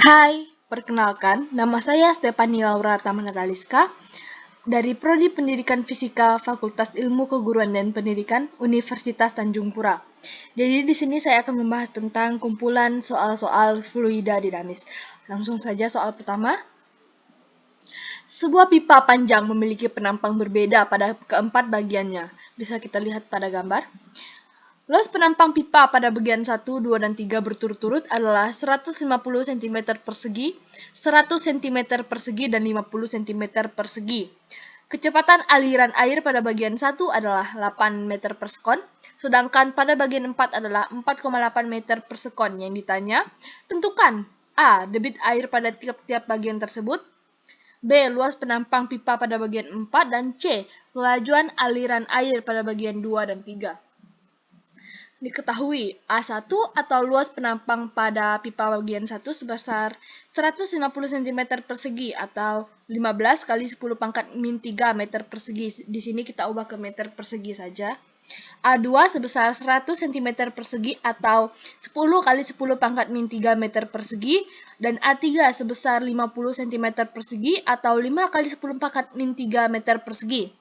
Hai, perkenalkan, nama saya Stefani Laura Tamanataliska dari Prodi Pendidikan Fisika Fakultas Ilmu Keguruan dan Pendidikan Universitas Tanjung Pura. Jadi di sini saya akan membahas tentang kumpulan soal-soal fluida dinamis. Langsung saja soal pertama. Sebuah pipa panjang memiliki penampang berbeda pada keempat bagiannya. Bisa kita lihat pada gambar. Luas penampang pipa pada bagian 1, 2, dan 3 berturut-turut adalah 150 cm persegi, 100 cm persegi, dan 50 cm persegi. Kecepatan aliran air pada bagian 1 adalah 8 meter per sekon, sedangkan pada bagian 4 adalah 4,8 meter per sekon. Yang ditanya, tentukan A. Debit air pada tiap-tiap bagian tersebut, B. Luas penampang pipa pada bagian 4, dan C. Kelajuan aliran air pada bagian 2 dan 3. Diketahui, A1 atau luas penampang pada pipa bagian 1 sebesar 150 cm persegi atau 15 kali 10 pangkat min 3 meter persegi. Di sini kita ubah ke meter persegi saja. A2 sebesar 100 cm persegi atau 10 kali 10 pangkat min 3 meter persegi. Dan A3 sebesar 50 cm persegi atau 5 kali 10 pangkat min 3 meter persegi.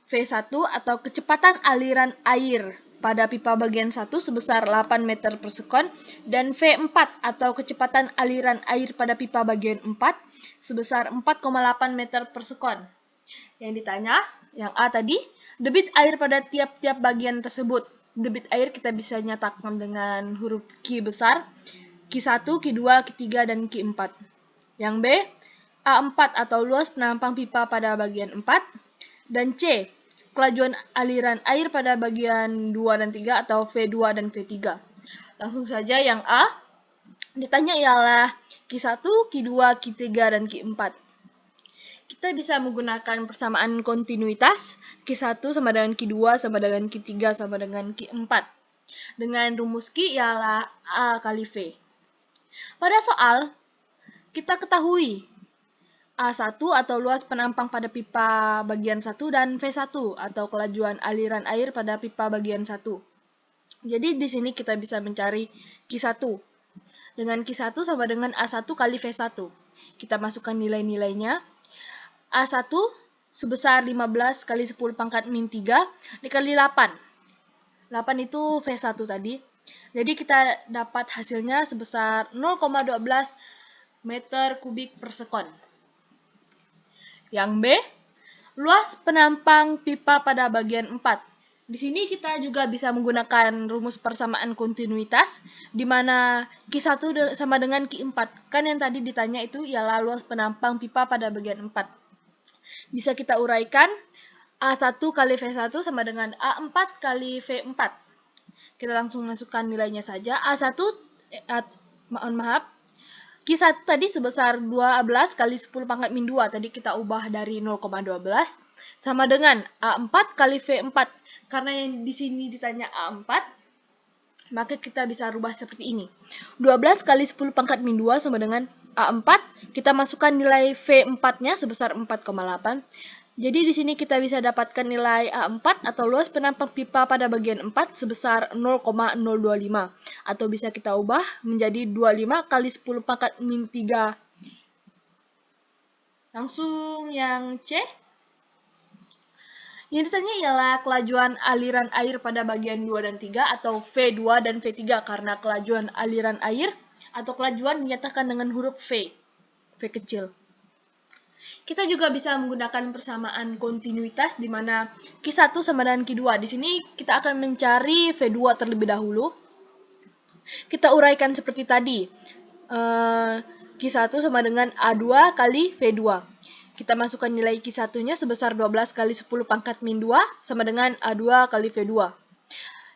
V1 atau kecepatan aliran air pada pipa bagian 1 sebesar 8 meter per sekon, dan V4 atau kecepatan aliran air pada pipa bagian 4 sebesar 4,8 meter per sekon. Yang ditanya, yang A tadi, debit air pada tiap-tiap bagian tersebut. Debit air kita bisa nyatakan dengan huruf Q besar, Q1, Q2, Q3, dan Q4. Yang B, A4 atau luas penampang pipa pada bagian 4, dan C, kelajuan aliran air pada bagian 2 dan 3 atau V2 dan V3. Langsung saja yang A, ditanya ialah Q1, Q2, Q3, dan Q4. Kita bisa menggunakan persamaan kontinuitas, Q1 sama dengan Q2 sama dengan Q3 sama dengan Q4. Dengan rumus Q ialah A kali V. Pada soal, kita ketahui A1 atau luas penampang pada pipa bagian 1 dan V1 atau kelajuan aliran air pada pipa bagian 1. Jadi di sini kita bisa mencari Q1. Dengan Q1 sama dengan A1 kali V1. Kita masukkan nilai-nilainya. A1 sebesar 15 kali 10 pangkat min 3 dikali 8. 8 itu V1 tadi. Jadi kita dapat hasilnya sebesar 0,12 meter kubik per sekon. Yang B, luas penampang pipa pada bagian 4. Di sini kita juga bisa menggunakan rumus persamaan kontinuitas, di mana Q1 sama dengan Q4. Kan yang tadi ditanya itu ialah luas penampang pipa pada bagian 4. Bisa kita uraikan, A1 kali V1 sama dengan A4 kali V4. Kita langsung masukkan nilainya saja. A1, Q1 tadi sebesar 12 kali 10 pangkat min 2. Tadi kita ubah dari 0,12. Sama dengan A4 kali V4. Karena yang di sini ditanya A4, maka kita bisa rubah seperti ini. 12 kali 10 pangkat min 2 sama dengan A4. Kita masukkan nilai V4-nya sebesar 4,8. Jadi di sini kita bisa dapatkan nilai A4 atau luas penampang pipa pada bagian 4 sebesar 0,025. Atau bisa kita ubah menjadi 25 kali 10 pangkat min 3. Langsung yang C. Yang ditanya ialah kelajuan aliran air pada bagian 2 dan 3 atau V2 dan V3 karena kelajuan aliran air atau kelajuan dinyatakan dengan huruf V. V kecil. Kita juga bisa menggunakan persamaan kontinuitas di mana Q1 sama dengan Q2. Di sini kita akan mencari V2 terlebih dahulu. Kita uraikan seperti tadi. Q1 sama dengan A2 kali V2. Kita masukkan nilai Q1-nya sebesar 12 kali 10 pangkat min 2 sama dengan A2 kali V2.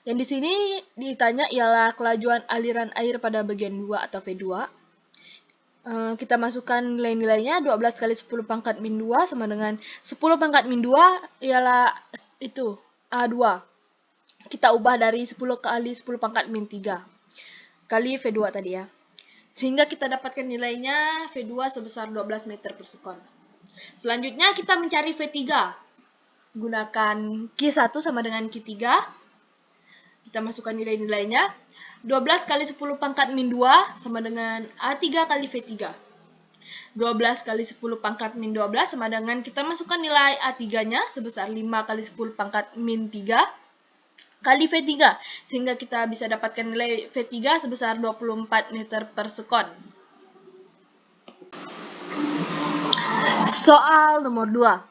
Yang di sini ditanya ialah kelajuan aliran air pada bagian 2 atau V2. Kita masukkan nilai-nilainya 12 kali 10 pangkat min 2 sama dengan 10 pangkat min 2 ialah itu A2. Kita ubah dari 10 kali 10 pangkat min 3 kali V2 tadi ya. Sehingga kita dapatkan nilainya V2 sebesar 12 meter per sekon. Selanjutnya kita mencari V3. Gunakan Q1 sama dengan Q3. Kita masukkan nilai-nilainya. 12 kali 10 pangkat min 2 sama dengan A3 kali V3. 12 kali 10 pangkat min 12 sama dengan kita masukkan nilai A3-nya sebesar 5 kali 10 pangkat min 3 kali V3. Sehingga kita bisa dapatkan nilai V3 sebesar 24 meter per sekon. Soal nomor 2.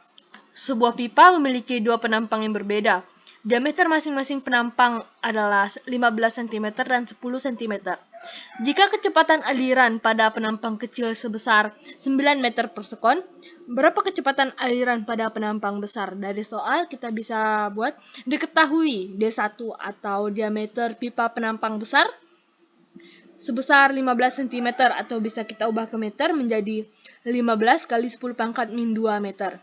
Sebuah pipa memiliki dua penampang yang berbeda. Diameter masing-masing penampang adalah 15 cm dan 10 cm. Jika kecepatan aliran pada penampang kecil sebesar 9 meter per sekon, berapa kecepatan aliran pada penampang besar? Dari soal kita bisa buat diketahui D1 atau diameter pipa penampang besar sebesar 15 cm atau bisa kita ubah ke meter menjadi 15 kali 10 pangkat min 2 meter.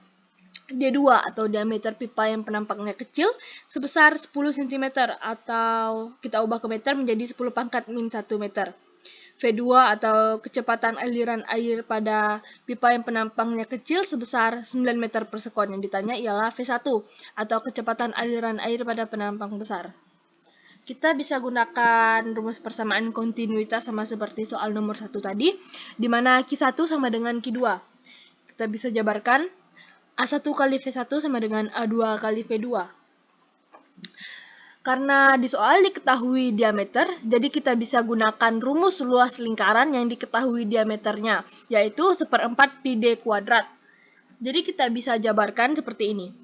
D2 atau diameter pipa yang penampangnya kecil sebesar 10 cm atau kita ubah ke meter menjadi 10 pangkat min 1 meter. V2 atau kecepatan aliran air pada pipa yang penampangnya kecil sebesar 9 meter per sekon. Yang ditanya ialah V1 atau kecepatan aliran air pada penampang besar. Kita bisa gunakan rumus persamaan kontinuitas sama seperti soal nomor 1 tadi, di mana Q1 sama dengan Q2. Kita bisa jabarkan A1 kali V1 sama dengan A2 kali V2. Karena di soal diketahui diameter, jadi kita bisa gunakan rumus luas lingkaran yang diketahui diameternya, yaitu 1/4 pi D kuadrat. Jadi kita bisa jabarkan seperti ini.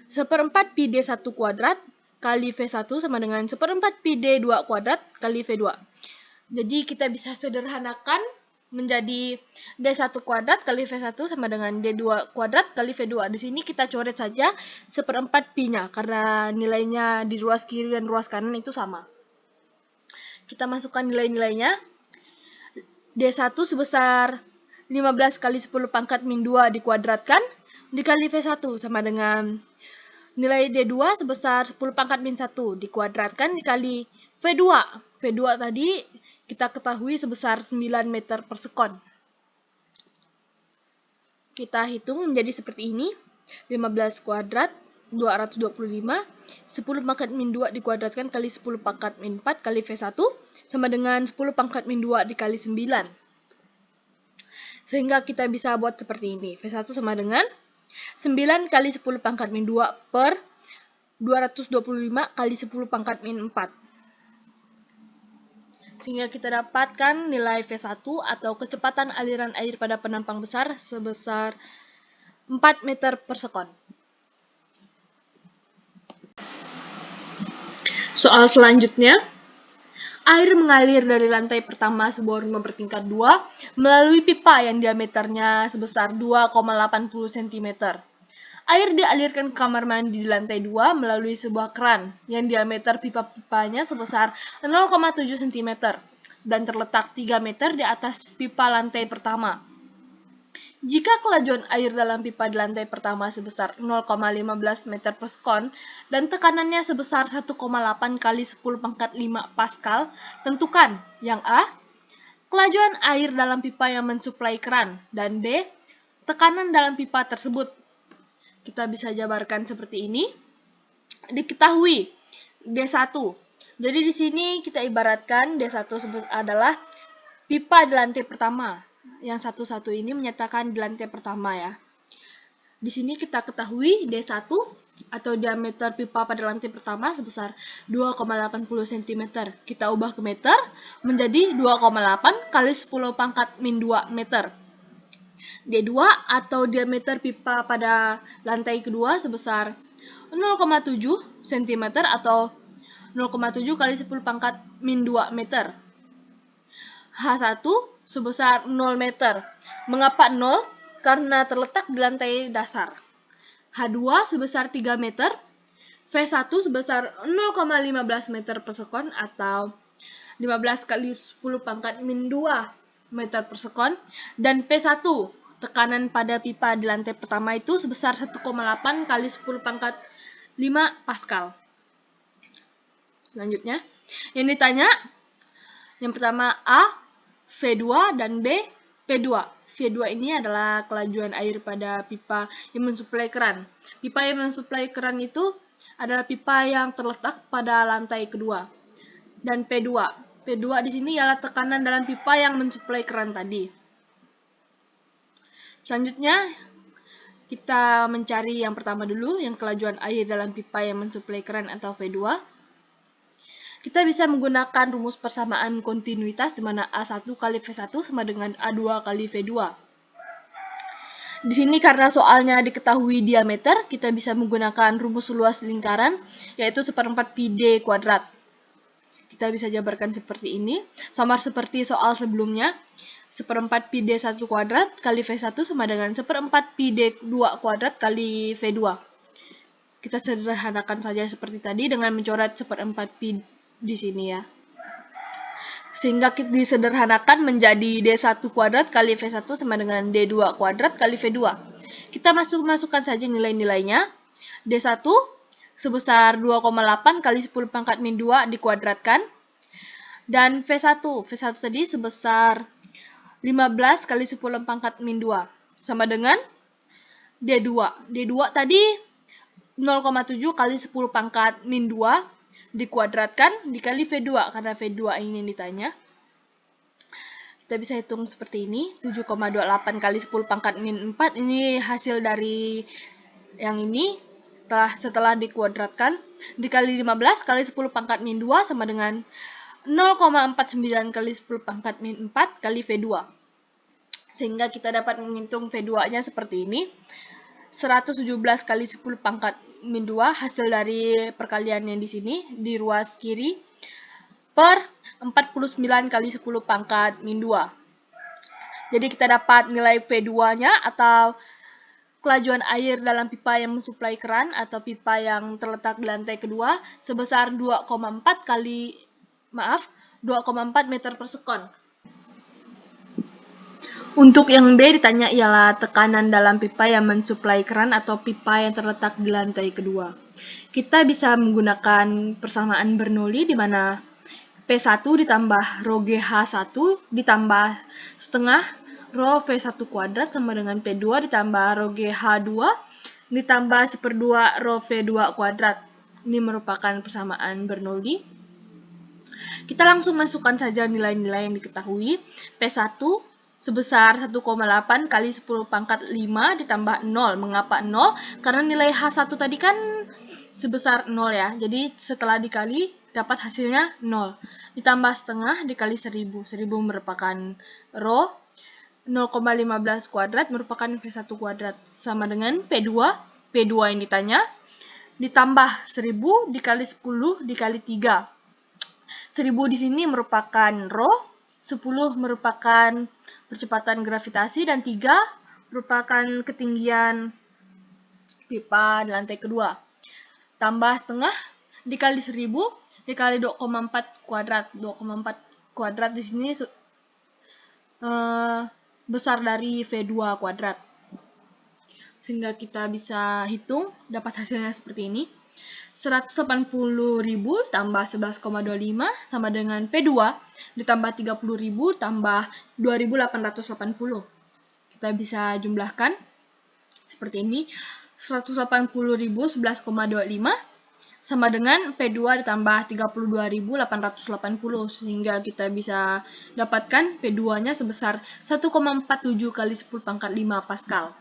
1/4 pi D1 kuadrat kali V1 sama dengan 1/4 pi D2 kuadrat kali V2. Jadi kita bisa sederhanakan menjadi D1 kuadrat kali V1 sama dengan D2 kuadrat kali V2. Di sini kita coret saja 1/4 pi-nya karena nilainya di ruas kiri dan ruas kanan itu sama. Kita masukkan nilai-nilainya. D1 sebesar 15 kali 10 pangkat min 2 dikuadratkan dikali V1 sama dengan nilai D2 sebesar 10 pangkat min 1 dikuadratkan dikali V2. V2 tadi kita ketahui sebesar 9 meter per sekon. Kita hitung menjadi seperti ini. 15 kuadrat 225. 10 pangkat min 2 dikuadratkan kali 10 pangkat min 4 kali V1 sama dengan 10 pangkat min 2 dikali 9. Sehingga kita bisa buat seperti ini. V1 sama dengan 9 kali 10 pangkat min 2 per 225 kali 10 pangkat min 4. Sehingga kita dapatkan nilai V1 atau kecepatan aliran air pada penampang besar sebesar 4 meter per sekon. Soal selanjutnya, air mengalir dari lantai pertama sebuah rumah bertingkat 2 melalui pipa yang diameternya sebesar 2,80 cm. Air dialirkan ke kamar mandi di lantai 2 melalui sebuah keran yang diameter pipa-pipanya sebesar 0,7 cm dan terletak 3 meter di atas pipa lantai pertama. Jika kelajuan air dalam pipa di lantai pertama sebesar 0,15 meter per sekon dan tekanannya sebesar 1,8 kali 10 pangkat 5 Pascal, tentukan yang A, kelajuan air dalam pipa yang mensuplai keran, dan B, tekanan dalam pipa tersebut. Kita bisa jabarkan seperti ini. Diketahui D1. Jadi di sini kita ibaratkan D1 adalah pipa di lantai pertama. Yang satu-satu ini menyatakan di lantai pertama ya. Di sini kita ketahui D1 atau diameter pipa pada lantai pertama sebesar 2,80 cm. Kita ubah ke meter menjadi 2,8 kali 10 pangkat min 2 meter. D2 atau diameter pipa pada lantai kedua sebesar 0,7 cm atau 0,7 kali 10 pangkat min 2 meter. H1 sebesar 0 meter. Mengapa 0? Karena terletak di lantai dasar. H2 sebesar 3 meter. V1 sebesar 0,15 meter per sekon atau 15 kali 10 pangkat min 2 meter per sekon. Dan P1 tekanan pada pipa di lantai pertama itu sebesar 1,8 kali 10 pangkat 5 Pascal. Selanjutnya, yang ditanya, yang pertama A, V2, dan B, P2. V2 ini adalah kelajuan air pada pipa yang mensuplai keran. Pipa yang mensuplai keran itu adalah pipa yang terletak pada lantai kedua. Dan P2. P2 di sini ialah tekanan dalam pipa yang mensuplai keran tadi. Selanjutnya, kita mencari yang pertama dulu, yang kelajuan air dalam pipa yang mensuplai keran atau V2. Kita bisa menggunakan rumus persamaan kontinuitas di mana A1 kali V1 sama dengan A2 kali V2. Di sini karena soalnya diketahui diameter, kita bisa menggunakan rumus luas lingkaran, yaitu 1/4 pi d kuadrat. Kita bisa jabarkan seperti ini, sama seperti soal sebelumnya. 1/4 pi d1 kuadrat kali V1 sama dengan 1/4 pi d2 kuadrat kali V2. Kita sederhanakan saja seperti tadi dengan mencoret 1/4 pi di sini ya. Sehingga kita disederhanakan menjadi D1 kuadrat kali V1 sama dengan D2 kuadrat kali V2. Kita masukkan saja nilai-nilainya. D1 sebesar 2,8 kali 10 pangkat min 2 dikuadratkan. Dan V1 tadi sebesar 15 kali 10 pangkat min 2 sama dengan D2. D2 tadi 0,7 kali 10 pangkat min 2 dikuadratkan dikali V2, karena V2 ini ditanya. Kita bisa hitung seperti ini, 7,28 kali 10 pangkat min 4, ini hasil dari yang ini, setelah dikuadratkan, dikali 15 kali 10 pangkat min 2 sama dengan 0,49 kali 10 pangkat min 4 kali V2. Sehingga kita dapat menghitung V2-nya seperti ini. 117 kali 10 pangkat min 2 hasil dari perkaliannya di sini, di ruas kiri, per 49 kali 10 pangkat min 2. Jadi kita dapat nilai V2-nya atau kelajuan air dalam pipa yang mensuplai keran atau pipa yang terletak di lantai kedua sebesar 2,4 meter per sekon. Untuk yang B ditanya ialah tekanan dalam pipa yang mensuplai keran atau pipa yang terletak di lantai kedua. Kita bisa menggunakan persamaan Bernoulli di mana P1 ditambah rho GH1 ditambah setengah rho V1 kuadrat sama dengan P2 ditambah rho GH2 ditambah 1/2 rho V2 kuadrat. Ini merupakan persamaan Bernoulli. Kita langsung masukkan saja nilai-nilai yang diketahui. P1 sebesar 1,8 kali 10 pangkat 5 ditambah 0. Mengapa 0? Karena nilai H1 tadi kan sebesar 0 ya. Jadi setelah dikali dapat hasilnya 0. Ditambah setengah dikali 1000. 1000 merupakan rho. 0,15 kuadrat merupakan V1 kuadrat. Sama dengan P2. P2 yang ditanya. Ditambah 1000 dikali 10 dikali 3. 1000 di sini merupakan rho, 10 merupakan percepatan gravitasi, dan 3 merupakan ketinggian pipa di lantai kedua. Tambah setengah dikali 1000 dikali 2,4 kuadrat. 2,4 kuadrat di sini besar dari V2 kuadrat. Sehingga kita bisa hitung, dapat hasilnya seperti ini. 180.000 tambah 11,25 sama dengan P2 ditambah 30.000 tambah 2.880. Kita bisa jumlahkan seperti ini. 180.000 11,25 sama dengan P2 ditambah 32.880, sehingga kita bisa dapatkan P2-nya sebesar 1,47 kali 10 pangkat 5 Pascal.